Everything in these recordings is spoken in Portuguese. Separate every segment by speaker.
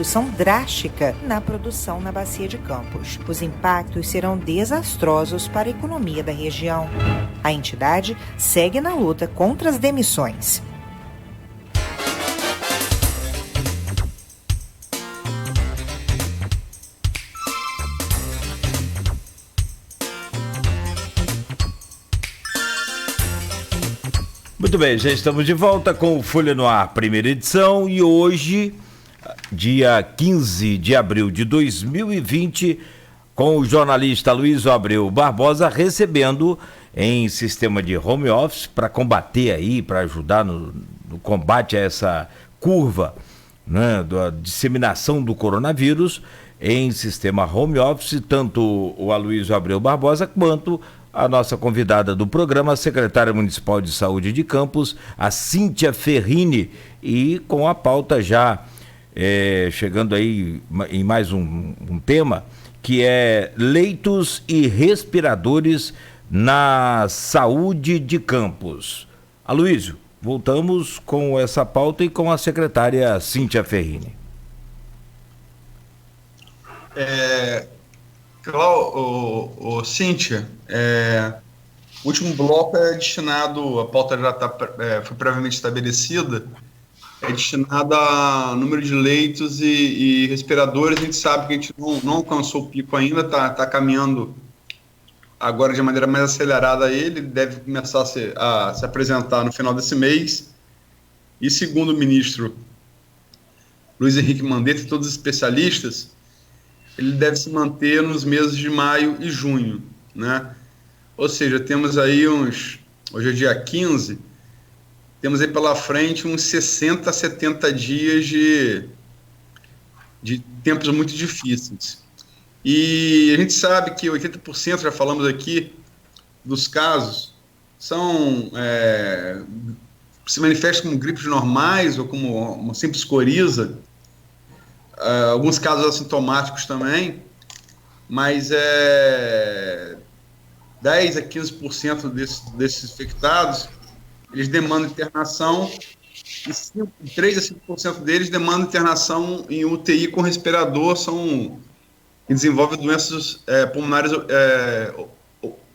Speaker 1: redução drástica na produção na Bacia de Campos. Os impactos serão desastrosos para a economia da região. A entidade segue na luta contra as demissões.
Speaker 2: Muito bem, já estamos de volta com o Folha no Ar, primeira edição, e hoje, dia 15 de abril de 2020, com o jornalista Aloysio Abreu Barbosa recebendo em sistema de home office para combater aí, para ajudar no combate a essa curva, né, da disseminação do coronavírus em sistema home office, tanto o Aloysio Abreu Barbosa quanto a nossa convidada do programa, a secretária municipal de saúde de Campos, a Cíntia Ferrini, e com a pauta já chegando aí em mais um tema, que é leitos e respiradores na saúde de Campos. Aloysio, voltamos com essa pauta e com a secretária Cíntia Ferrini.
Speaker 3: Cíntia, o último bloco é destinado, a pauta já foi previamente estabelecida, é destinada a número de leitos e respiradores. A gente sabe que a gente não alcançou o pico ainda, está caminhando agora de maneira mais acelerada. Ele deve começar a se apresentar no final desse mês, e segundo o ministro Luiz Henrique Mandetta e todos os especialistas, ele deve se manter nos meses de maio e junho, né? Ou seja, temos aí hoje é dia 15, temos aí pela frente uns 60 a 70 dias de tempos muito difíceis. E a gente sabe que 80%, já falamos aqui, dos casos se manifestam como gripes normais ou como uma simples coriza, alguns casos assintomáticos também, mas 10 a 15% desses infectados, eles demandam internação, e 3 a 5% deles demandam internação em UTI com respirador, que desenvolvem doenças pulmonares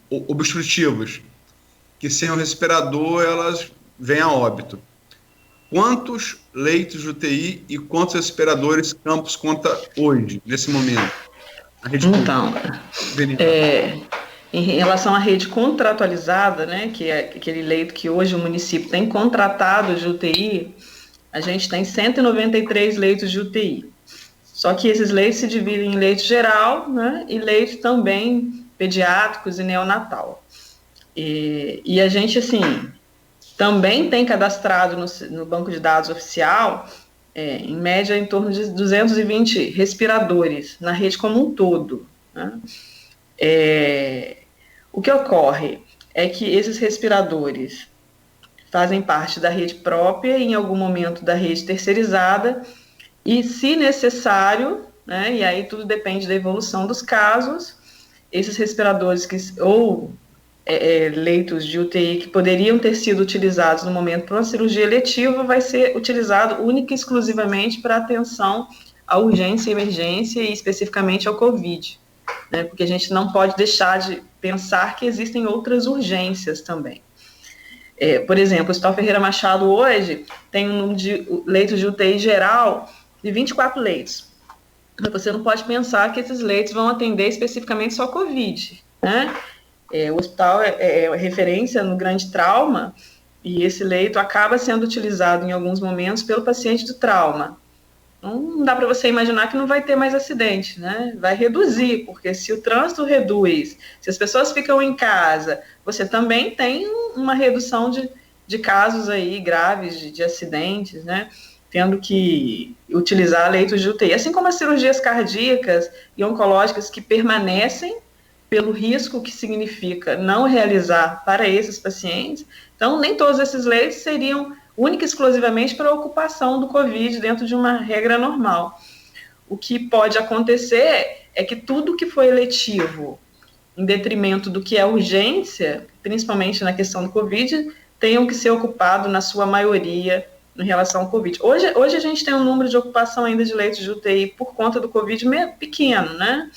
Speaker 3: obstrutivas, que sem o respirador elas vêm a óbito. Quantos leitos de UTI e quantos respiradores Campos conta hoje, nesse momento?
Speaker 4: Então, em relação à rede contratualizada, né, que é aquele leito que hoje o município tem contratado de UTI, a gente tem 193 leitos de UTI. Só que esses leitos se dividem em leito geral, né, e leitos também pediátricos e neonatal. E a gente, assim, também tem cadastrado no banco de dados oficial, em média, em torno de 220 respiradores na rede como um todo, né? O que ocorre é que esses respiradores fazem parte da rede própria e, em algum momento, da rede terceirizada, e, se necessário, né, e aí tudo depende da evolução dos casos, esses respiradores leitos de UTI que poderiam ter sido utilizados no momento para uma cirurgia eletiva vai ser utilizado única e exclusivamente para atenção à urgência e emergência e especificamente ao Covid, né, porque a gente não pode deixar de pensar que existem outras urgências também. Por exemplo, o Hospital Ferreira Machado hoje tem um número de leitos de UTI geral de 24 leitos. Você não pode pensar que esses leitos vão atender especificamente só Covid, né? O hospital é referência no grande trauma, e esse leito acaba sendo utilizado em alguns momentos pelo paciente do trauma. Então, não dá para você imaginar que não vai ter mais acidente, né? Vai reduzir, porque se o trânsito reduz, se as pessoas ficam em casa, você também tem uma redução de casos aí graves de acidentes, né? Tendo que utilizar leitos de UTI, assim como as cirurgias cardíacas e oncológicas que permanecem pelo risco que significa não realizar para esses pacientes. Então, nem todos esses leitos seriam única e exclusivamente para a ocupação do Covid dentro de uma regra normal. O que pode acontecer é que tudo que foi eletivo, em detrimento do que é urgência, principalmente na questão do Covid, tenham que ser ocupado, na sua maioria, em relação ao Covid. Hoje a gente tem um número de ocupação ainda de leitos de UTI por conta do Covid pequeno, né?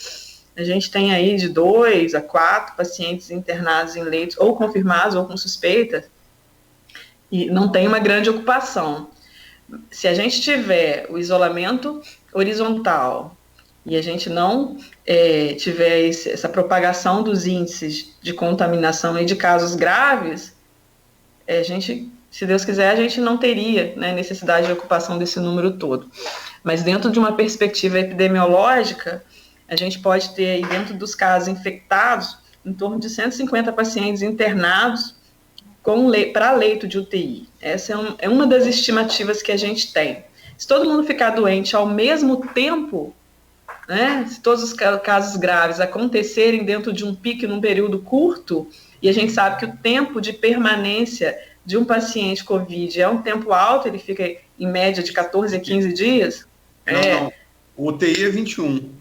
Speaker 4: A gente tem aí de 2 a 4 pacientes internados em leitos, ou confirmados ou com suspeita, e não tem uma grande ocupação. Se a gente tiver o isolamento horizontal e a gente não tiver essa propagação dos índices de contaminação e de casos graves, se Deus quiser, a gente não teria, né, necessidade de ocupação desse número todo. Mas dentro de uma perspectiva epidemiológica, a gente pode ter aí, dentro dos casos infectados, em torno de 150 pacientes internados para leito de UTI. Essa é uma das estimativas que a gente tem. Se todo mundo ficar doente ao mesmo tempo, né, se todos os casos graves acontecerem dentro de um pico num período curto, e a gente sabe que o tempo de permanência de um paciente COVID é um tempo alto, ele fica em média de 14 a 15 dias.
Speaker 3: Não. O UTI é 21.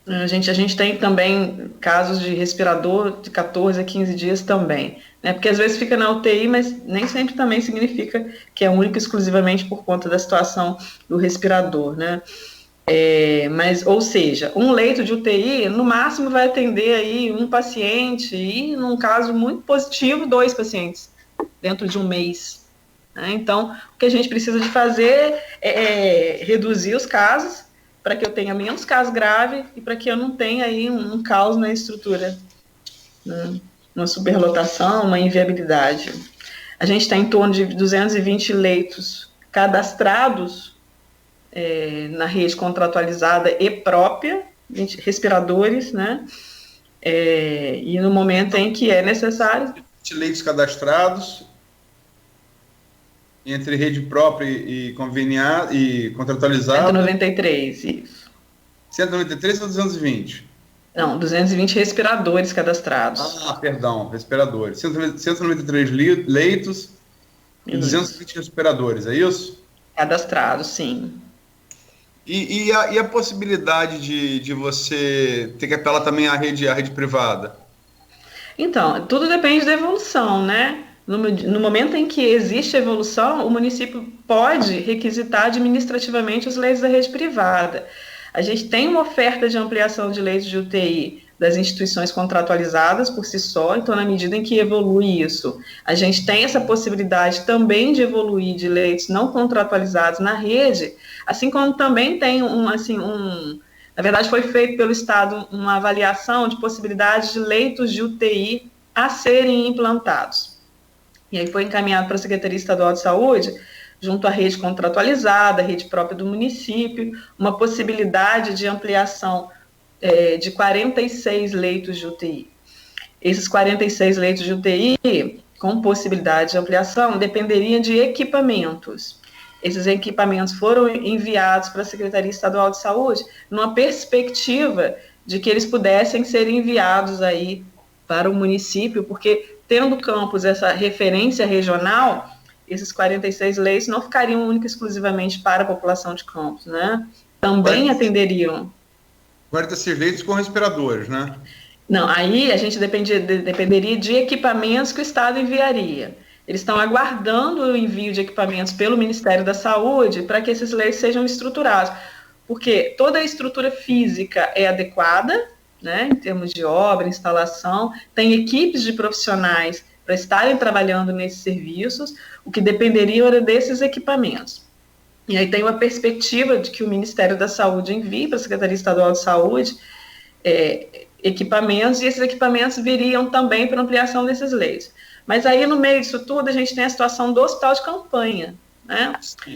Speaker 4: A gente tem também casos de respirador de 14 a 15 dias também, né? Porque às vezes fica na UTI, mas nem sempre também significa que é único exclusivamente por conta da situação do respirador, né? Ou seja, um leito de UTI, no máximo vai atender aí um paciente e, num caso muito positivo, 2 pacientes dentro de um mês, né? Então, o que a gente precisa de fazer é reduzir os casos para que eu tenha menos casos graves e para que eu não tenha aí um caos na estrutura, né? Uma superlotação, uma inviabilidade. A gente está em torno de 220 leitos cadastrados na rede contratualizada e própria, respiradores, né? E no momento em que é necessário...
Speaker 3: Leitos cadastrados entre rede própria e conveniada e contratualizada.
Speaker 4: 193, isso.
Speaker 3: 193 ou 220?
Speaker 4: Não, 220 respiradores cadastrados.
Speaker 3: Perdão, respiradores. 193 leitos e 220 respiradores, é isso?
Speaker 4: Cadastrados, sim.
Speaker 3: E a possibilidade de você ter que apelar também à rede privada?
Speaker 4: Então, tudo depende da evolução, né? No momento em que existe evolução, o município pode requisitar administrativamente os leitos da rede privada. A gente tem uma oferta de ampliação de leitos de UTI das instituições contratualizadas por si só, então, na medida em que evolui isso, a gente tem essa possibilidade também de evoluir de leitos não contratualizados na rede, assim como também tem na verdade, foi feito pelo Estado uma avaliação de possibilidades de leitos de UTI a serem implantados. E aí foi encaminhado para a Secretaria Estadual de Saúde, junto à rede contratualizada, a rede própria do município, uma possibilidade de ampliação de 46 leitos de UTI. Esses 46 leitos de UTI, com possibilidade de ampliação, dependeriam de equipamentos. Esses equipamentos foram enviados para a Secretaria Estadual de Saúde numa perspectiva de que eles pudessem ser enviados aí para o município, porque tendo Campos essa referência regional, esses 46 leitos não ficariam única e exclusivamente para a população de Campos, né? Também atenderiam.
Speaker 3: 46 leitos com respiradores, né?
Speaker 4: Não, aí a gente dependeria de equipamentos que o Estado enviaria. Eles estão aguardando o envio de equipamentos pelo Ministério da Saúde para que esses leitos sejam estruturados, porque toda a estrutura física é adequada, né, em termos de obra, instalação, tem equipes de profissionais para estarem trabalhando nesses serviços, o que dependeria era desses equipamentos. E aí tem uma perspectiva de que o Ministério da Saúde envie para a Secretaria Estadual de Saúde equipamentos, e esses equipamentos viriam também para ampliação desses leitos. Mas aí, no meio disso tudo, a gente tem a situação do hospital de campanha, né?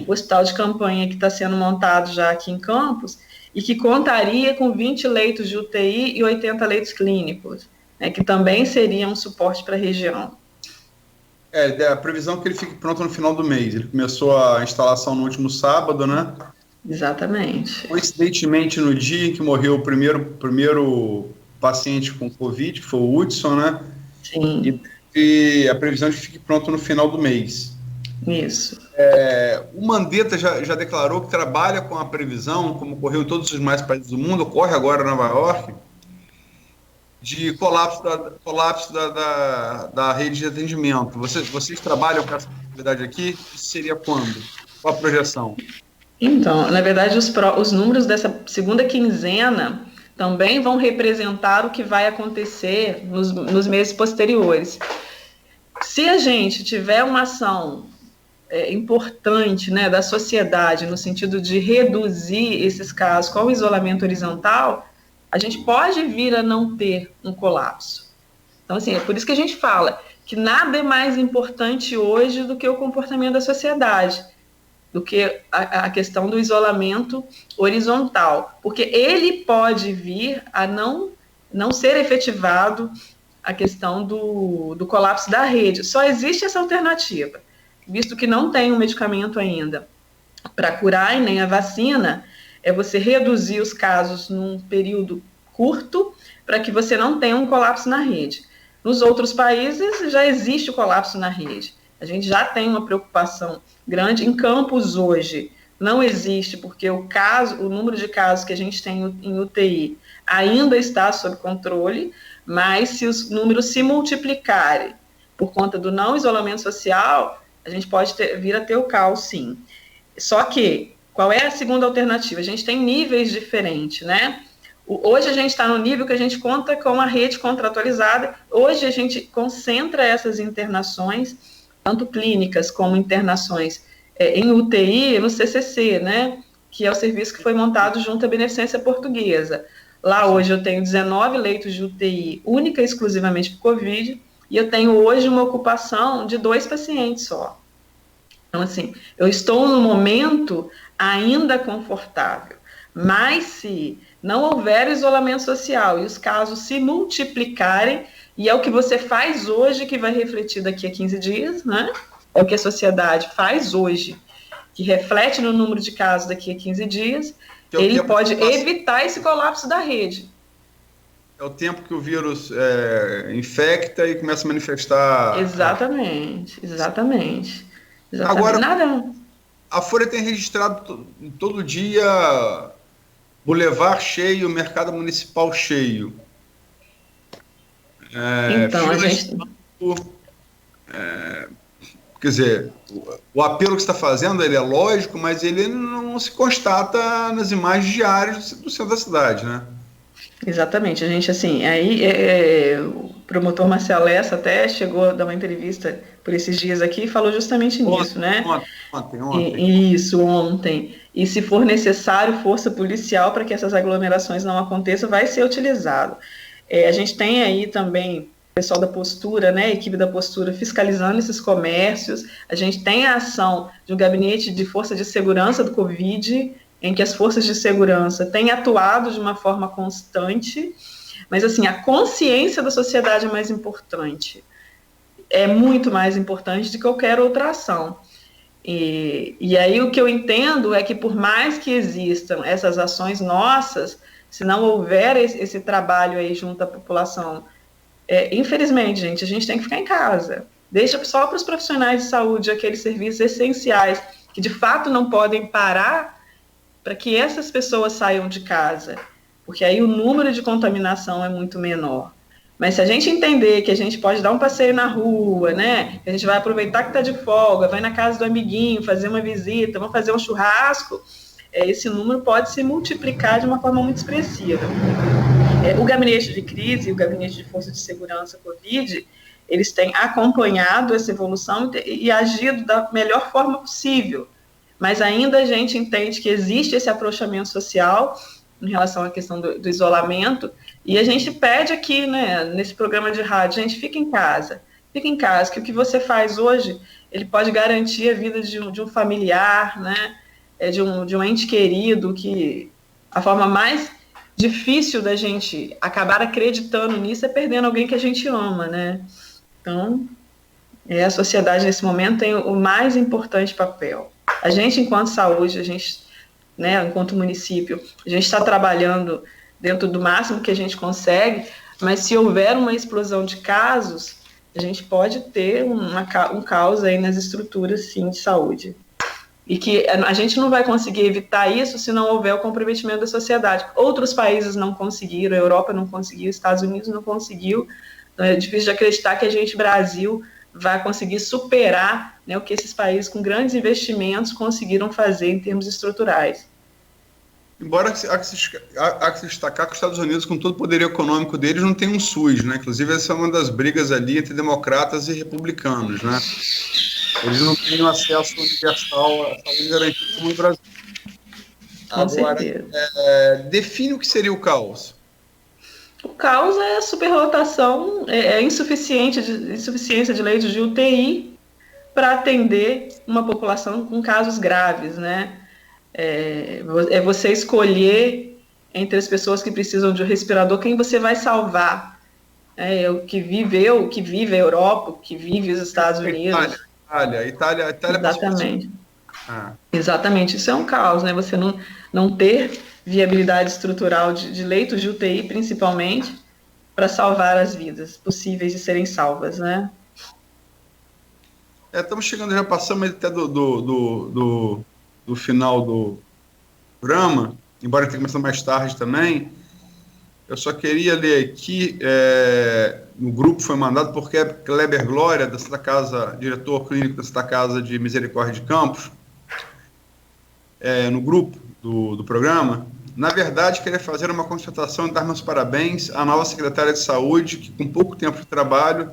Speaker 4: O hospital de campanha que está sendo montado já aqui em Campos, e que contaria com 20 leitos de UTI e 80 leitos clínicos, né, que também seriam um suporte para a região.
Speaker 3: A previsão é que ele fique pronto no final do mês. Ele começou a instalação no último sábado, né?
Speaker 4: Exatamente.
Speaker 3: Coincidentemente, no dia em que morreu o primeiro paciente com Covid, que foi o Hudson, né?
Speaker 4: Sim.
Speaker 3: E a previsão é que fique pronto no final do mês.
Speaker 4: Isso.
Speaker 3: O Mandetta já declarou que trabalha com a previsão, como ocorreu em todos os demais países do mundo, ocorre agora em Nova York, de colapso da rede de atendimento. Vocês trabalham com essa possibilidade aqui? Isso seria quando? Qual a projeção?
Speaker 4: Então, na verdade, os números dessa segunda quinzena também vão representar o que vai acontecer nos meses posteriores. Se a gente tiver uma ação importante, né, da sociedade, no sentido de reduzir esses casos com o isolamento horizontal, a gente pode vir a não ter um colapso. Então, assim, é por isso que a gente fala que nada é mais importante hoje do que o comportamento da sociedade, do que a questão do isolamento horizontal, porque ele pode vir a não ser efetivado a questão do colapso da rede. Só existe essa alternativa, visto que não tem um medicamento ainda para curar e nem a vacina, é você reduzir os casos num período curto para que você não tenha um colapso na rede. Nos outros países já existe o colapso na rede. A gente já tem uma preocupação grande. Em Campos hoje não existe, porque o número de casos que a gente tem em UTI ainda está sob controle, mas se os números se multiplicarem por conta do não isolamento social, a gente pode vir a ter o caos, sim. Só que, qual é a segunda alternativa? A gente tem níveis diferentes, né? Hoje a gente está no nível que a gente conta com a rede contratualizada. Hoje a gente concentra essas internações, tanto clínicas como internações em UTI, no CCC, né? Que é o serviço que foi montado junto à Beneficência Portuguesa. Lá hoje eu tenho 19 leitos de UTI, única e exclusivamente por Covid, e eu tenho hoje uma ocupação de 2 pacientes só. Então, assim, eu estou num momento ainda confortável, mas se não houver isolamento social e os casos se multiplicarem, e é o que você faz hoje que vai refletir daqui a 15 dias, né? É o que a sociedade faz hoje, que reflete no número de casos daqui a 15 dias, ele pode evitar esse colapso da rede.
Speaker 3: É o tempo que o vírus infecta e começa a manifestar...
Speaker 4: Exatamente.
Speaker 3: Agora,
Speaker 4: Nada.
Speaker 3: A Folha tem registrado todo dia Boulevard cheio, Mercado Municipal cheio.
Speaker 4: Então, a gente...
Speaker 3: Quer dizer, o apelo que você está fazendo, ele é lógico, mas ele não se constata nas imagens diárias do centro da cidade, né?
Speaker 4: Exatamente, a gente, assim, aí o promotor Marcelo Lessa até chegou a dar uma entrevista por esses dias aqui e falou justamente nisso, né?
Speaker 3: Ontem.
Speaker 4: Isso, ontem. E se for necessário força policial para que essas aglomerações não aconteçam, vai ser utilizado. A gente tem aí também o pessoal da Postura, né, a equipe da Postura fiscalizando esses comércios. A gente tem a ação de um gabinete de força de segurança do Covid, em que as forças de segurança têm atuado de uma forma constante, mas, assim, a consciência da sociedade é mais importante, é muito mais importante de qualquer outra ação. E aí o que eu entendo é que, por mais que existam essas ações nossas, se não houver esse trabalho aí junto à população, infelizmente, gente, a gente tem que ficar em casa. Deixa só para os profissionais de saúde aqueles serviços essenciais que, de fato, não podem parar, para que essas pessoas saiam de casa, porque aí o número de contaminação é muito menor. Mas se a gente entender que a gente pode dar um passeio na rua, né, que a gente vai aproveitar que está de folga, vai na casa do amiguinho, fazer uma visita, vamos fazer um churrasco, esse número pode se multiplicar de uma forma muito expressiva. O gabinete de crise e o gabinete de força de segurança Covid, eles têm acompanhado essa evolução e agido da melhor forma possível. Mas ainda a gente entende que existe esse afrouxamento social em relação à questão do isolamento, e a gente pede aqui, né, nesse programa de rádio, gente, fica em casa, que o que você faz hoje, ele pode garantir a vida de um familiar, né, de um ente querido, que a forma mais difícil da gente acabar acreditando nisso é perdendo alguém que a gente ama, né. Então, a sociedade nesse momento tem o mais importante papel. A gente, enquanto saúde, a gente, né, enquanto município, a gente está trabalhando dentro do máximo que a gente consegue, mas se houver uma explosão de casos, a gente pode ter um caos aí nas estruturas, sim, de saúde. E que a gente não vai conseguir evitar isso se não houver o comprometimento da sociedade. Outros países não conseguiram, a Europa não conseguiu, os Estados Unidos não conseguiu. Então é difícil de acreditar que a gente, Brasil, vai conseguir superar, né, o que esses países com grandes investimentos conseguiram fazer em termos estruturais.
Speaker 3: Embora há que se destacar que os Estados Unidos, com todo o poder econômico deles, não tem um SUS, né? Inclusive, essa é uma das brigas ali entre democratas e republicanos, né? Eles não têm um acesso universal à saúde garantida como no Brasil.
Speaker 4: Com certeza.
Speaker 3: Define o que seria o caos.
Speaker 4: O caos é a superlotação, insuficiência de leitos de UTI para atender uma população com casos graves, né? É você escolher entre as pessoas que precisam de um respirador quem você vai salvar. O que vive a Europa, o que vive os Estados Unidos.
Speaker 3: Itália.
Speaker 4: Exatamente. Exatamente, isso é um caos, né? Você não ter viabilidade estrutural de leitos de UTI, principalmente, para salvar as vidas possíveis de serem salvas, né?
Speaker 3: Estamos chegando, já passamos até do final do programa, embora tenha começado mais tarde também. Eu só queria ler aqui, no grupo foi mandado por Kleber Glória, da Santa Casa, diretor clínico da Santa Casa de Misericórdia de Campos, no grupo do programa. Na verdade, queria fazer uma constatação e dar meus parabéns à nova secretária de Saúde, que com pouco tempo de trabalho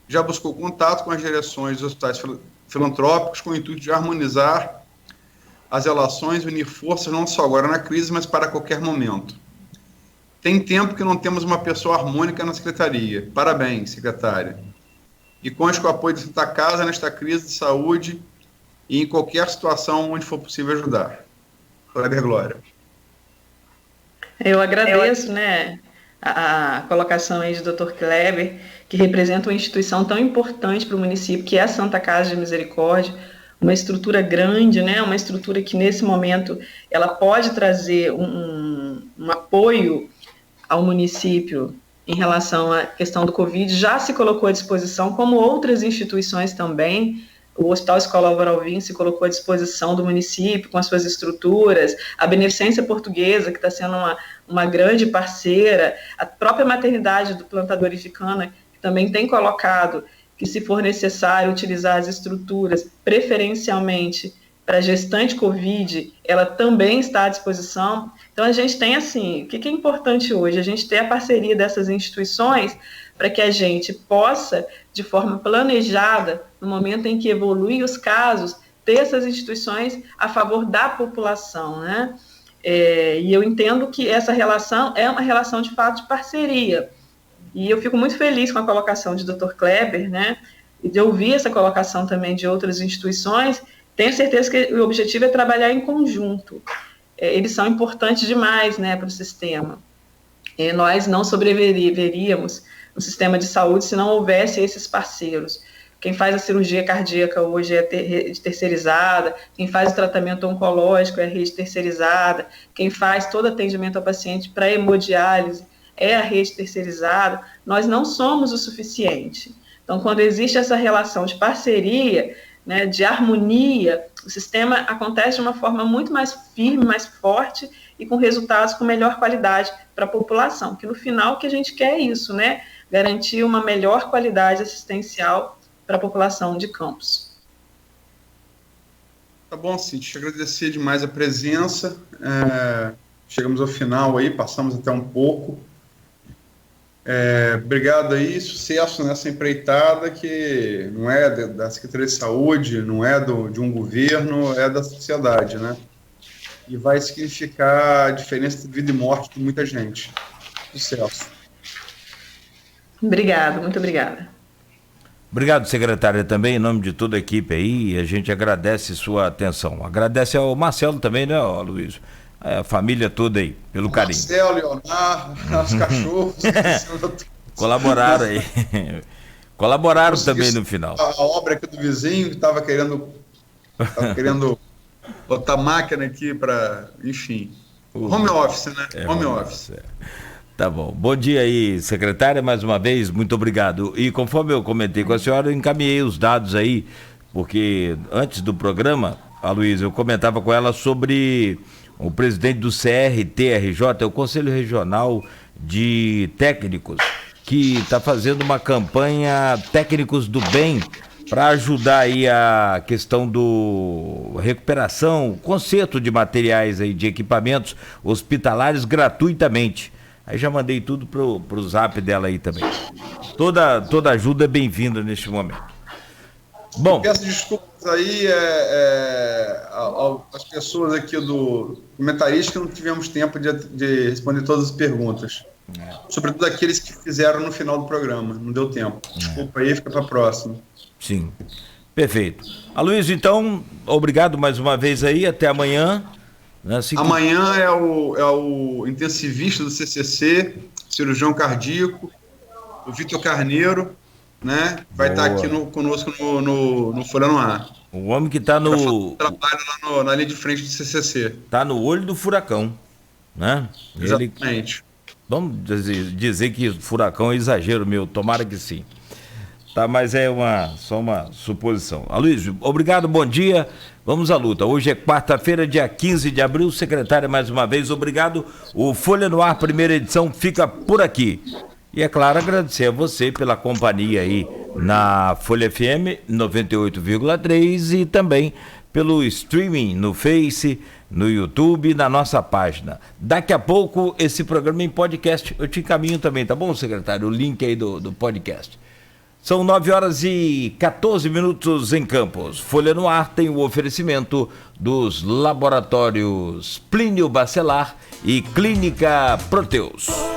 Speaker 3: já buscou contato com as direções dos hospitais filantrópicos com o intuito de harmonizar as relações, unir forças não só agora na crise, mas para qualquer momento. Tem tempo que não temos uma pessoa harmônica na secretaria. Parabéns, secretária. E conte com o apoio da Santa Casa nesta crise de saúde e em qualquer situação onde for possível ajudar. Kleber Glória.
Speaker 4: Eu agradeço, né, a colocação aí do Dr. Kleber, que representa uma instituição tão importante para o município, que é a Santa Casa de Misericórdia, uma estrutura grande, né, uma estrutura que nesse momento ela pode trazer um apoio ao município em relação à questão do Covid, já se colocou à disposição, como outras instituições também. O Hospital Escola Álvaro Alvim se colocou à disposição do município com as suas estruturas, a Beneficência Portuguesa, que está sendo uma grande parceira, a própria maternidade do Plantador Ificana, que também tem colocado que, se for necessário utilizar as estruturas, preferencialmente para gestante Covid, ela também está à disposição. Então, a gente tem, assim, o que é importante hoje? A gente ter a parceria dessas instituições para que a gente possa, de forma planejada, no momento em que evoluem os casos, ter essas instituições a favor da população, né? E eu entendo que essa relação é uma relação, de fato, de parceria. E eu fico muito feliz com a colocação de Dr. Kleber, né? E de ouvir essa colocação também de outras instituições. Tenho certeza que o objetivo é trabalhar em conjunto. Eles são importantes demais, né, para o sistema. Nós não sobreviveríamos no sistema de saúde se não houvesse esses parceiros. Quem faz a cirurgia cardíaca hoje é rede terceirizada, quem faz o tratamento oncológico é a rede terceirizada, quem faz todo atendimento ao paciente para hemodiálise é a rede terceirizada. Nós não somos o suficiente. Então, quando existe essa relação de parceria, né, de harmonia, o sistema acontece de uma forma muito mais firme, mais forte e com resultados com melhor qualidade para a população, que no final o que a gente quer é isso, né? Garantir uma melhor qualidade assistencial para a população de Campos.
Speaker 3: Tá bom, Cíntia, agradecer demais a presença. Chegamos ao final aí, passamos até um pouco. Obrigado aí, sucesso nessa empreitada que não é da Secretaria de Saúde, não é de um governo, é da sociedade, né? E vai significar a diferença de vida e morte de muita gente. Sucesso.
Speaker 4: Obrigado, muito obrigada.
Speaker 2: Obrigado, secretária, também, em nome de toda a equipe aí, a gente agradece sua atenção. Agradece ao Marcelo também, né, Luiz? A família toda aí, pelo carinho.
Speaker 3: Marcelo, Leonardo, os cachorros.
Speaker 2: Colaboraram aí. Colaboraram também no final.
Speaker 3: A obra aqui do vizinho que estava querendo botar máquina aqui para, enfim. Home office, né? Home office.
Speaker 2: Tá bom. Bom dia aí, secretária, mais uma vez, muito obrigado. E conforme eu comentei com a senhora, eu encaminhei os dados aí, porque antes do programa, a Luísa, eu comentava com ela sobre o presidente do CRT-RJ, o Conselho Regional de Técnicos, que está fazendo uma campanha Técnicos do Bem para ajudar aí a questão do recuperação, conserto de materiais aí, de equipamentos hospitalares gratuitamente. Aí já mandei tudo pro zap dela aí também. Toda ajuda é bem-vinda neste momento. Bom,
Speaker 3: eu peço desculpas aí às pessoas aqui do comentarista que não tivemos tempo de responder todas as perguntas. Sobretudo aqueles que fizeram no final do programa. Não deu tempo. Desculpa aí, fica para a próxima.
Speaker 2: Sim, perfeito. Aloysio, então, obrigado mais uma vez aí, até amanhã. Assim que...
Speaker 3: Amanhã é o intensivista do CCC, cirurgião cardíaco, o Vitor Carneiro, né? Vai estar aqui conosco no Folha no Ar.
Speaker 2: O homem que está no...
Speaker 3: Trabalha lá na linha de frente do CCC.
Speaker 2: Está no olho do furacão, né?
Speaker 3: Exatamente.
Speaker 2: Vamos dizer que furacão é exagero meu, tomara que sim. Tá, mas é só uma suposição. Aloysio, obrigado, bom dia. Vamos à luta. Hoje é quarta-feira, dia 15 de abril. Secretária, mais uma vez, obrigado. O Folha no Ar, primeira edição, fica por aqui. E, é claro, agradecer a você pela companhia aí na Folha FM 98,3 e também pelo streaming no Face, no YouTube, na nossa página. Daqui a pouco, esse programa em podcast, eu te encaminho também, tá bom, secretário? O link aí do podcast. São 9h14 em Campos. Folha no Ar tem o oferecimento dos laboratórios Plínio Bacelar e Clínica Proteus.